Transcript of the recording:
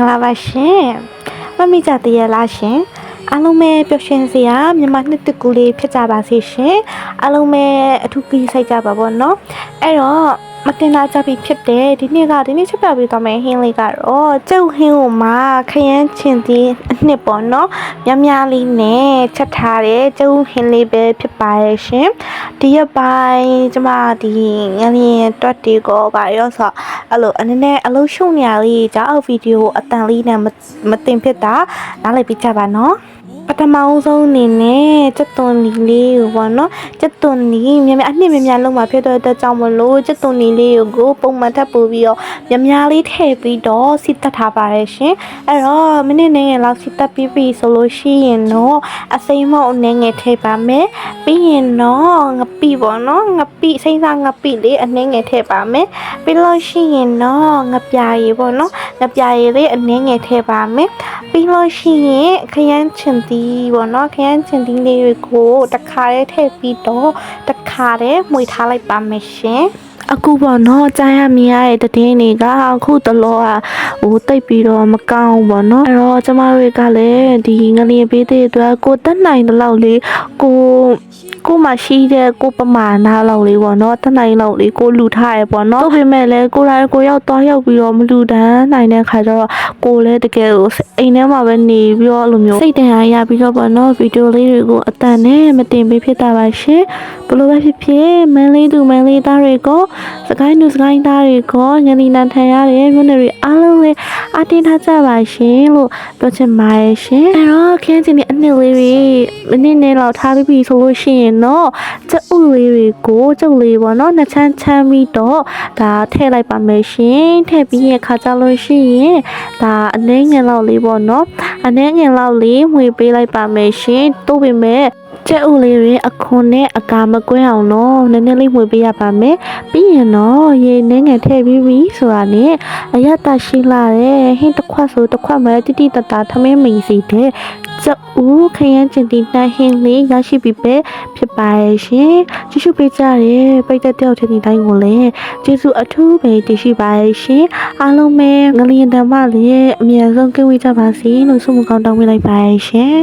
လာပါရှင်မမီကြတည်းလားရှင်အားလုံးပဲပျော်ရွှင်စရာမြန်မာနှစ်တကူလေးဖြစ်ကြပါစေရှင်အားလုံးပဲအထူးကြီးစိုက်ကြပါဘောနော်အဲ့တော့မတင်လာကြပြီဖြစ်တယ်ဒီနေ့ချက်ပြပေးသွားမယ်ဟင်းလေးကတော့ကျုပ်ဟင်းကိုမှခရမ်းချင်သေးအနှစ်ပေါ့နော်များလေးနဲ့ချက်ထားတဲ့ကျုပ်ဟင်းလေးပဲဖြစ်ပါရဲ့ရှင်ဒီရက်ပိုင်းကျမဒီငလျင်တွက်တီကိုပါရောဆိုအဲ့လိုအနေနဲ့အလုံးရှုံနေရလေးကြောက်ဗီဒီယိုအတန်လေးနဲ့မတင်ဖြစ်တာနားလည်ပြီးကြပါနော်ပထမဆုံးအနေနဲ့စက်သွန်နီလေးကိုပေါ့နော်စက်သွန်နီများအနှစ်များလုံးမှာဖြစ်တဲ့အတွက်ကြောင့်မလို့စက်သွန်နီလေးကိုပုံမှန်ထပ်ပို့ပြီးတော့များလေးထည့်ပြီးတော့စီတက်ထားပါရရှင်အဲ့တော့မိနစ်နဲ့လောက်စီတက်ပြီးပြီဆိုလို့ရှိရင်တော့အစိမ်းမုံအနေငယ်ထည့်ပါမယ်ပြီးရင်တော့ငပိပေါ့နော်ငပိစိမ့်စားငပိလေးအနေငယ်ထည့်ပါမယ်ပြီးလို့ရှိရင်တော့ငပြာရည်ပေါ့နော်ငပြာရည်လေးအနေငယ်ထည့်ပါမယ်ပြီးလို့ရှိရင်ခရမ်းချင်တီပေါ့နော်ခရမ်းချင်တီလေးကိုတခါတည်းထည့်ပြီးတော့တခါတည်းမှွေထားလိုက်ပါမယ်ရှင်အခုပေါ့နော်ကြားရမြင်ရတဲ့တည်င်းတွေကအခုတလောတိတ်ပြီးတော့မကောင်းပေါ့နော်အဲ့တော့ကျမတို့ကလည်းဒီငလျင်ပေးတဲ့အတွက်ကိုတက်နိုင်တဲ့လောက်လေးကိုမှရှိတဲ့ကိုပမာဏလောက်လေးပေါ့နော်တက်နိုင်လောက်လေးကိုလူထားရပေါ့နော်ဒါပေမဲ့လည်းကိုတိုင်းကိုရောက်ပြီးတော့မလူတန်းနိုင်တဲ့ခါကျတော့ကိုလည်းတကယ်ကိုအိမ်ထဲမှာပဲနေပြီးတော့လိုမျိုးစိတ်တန်အားရပြီးတော့ပေါ့နော်ဗီဒီယိုလေးတွေကိုအတန်နဲ့မတင်ပေးဖြစ်တာပါရှင်ဘလို့ပဲဖြစ်မန်းလေးသူမန်းလေးသားတွေကိုစကိုင်းသားတွေကိုငလီနာထန်ရတဲ့မြို့နယ်တွေအားလုံးလည်းအတင်းထားကြပါရှင်လို့ပြောချင်ပါတယ်ရှင်အဲ့တော့ခင်းချင်းဒီအနှစ်လေးတွေမနစ်နဲ့တော့ထားပြီးပြီဆိုလို့ရှိရင်တော့ကျုပ်လေးတွေကိုကျုပ်လေးပေါ့နော်နှစ်ချမ်းပြီးတော့ဒါထည့်လိုက်ပါမယ်ရှင်ထည့်ပြီးရခါကြလို့ရှိရင်ဒါအနှဲငယ်လောက်လေးပေါ့နော်အနှဲငယ်လောက်လေးမှွေပေးလိုက်ပါမယ်ရှင်တို့ပေမဲ့ကျဲဥလေးတွေအခွန်နဲ့အကာမကွဲအောင်တော့နည်းနည်းလေးမှွေပေးရပါမယ်ပြီးရင်တော့ရေနှဲငယ်ထည့်ပြီးပြီဆိုတာနဲ့အရတာရှိလာတဲ့ဟင်းတစ်ခွက်ဆိုတစ်ခွက်မှတိတိတတာထမင်းမီစီတဲ့ကျဥခရမ်းကျင်တီနှဟင်းလေးရရှိပြီပဲဖြစ်ပါရဲ့ရှင်ကျေးဇူးပေးကြရဲပိတ်တဲ့တယောက်ချင်းဒီတိုင်းကိုလည်းကျေးဇူးအထူးပဲတင်ရှိပါရဲ့ရှင်အားလုံးပဲငလျင်တမလေးအမြဲဆုံးကြွေးကြပါစေလို့ဆုမကောင်းတောင်းပေးလိုက်ပါရဲ့ရှင်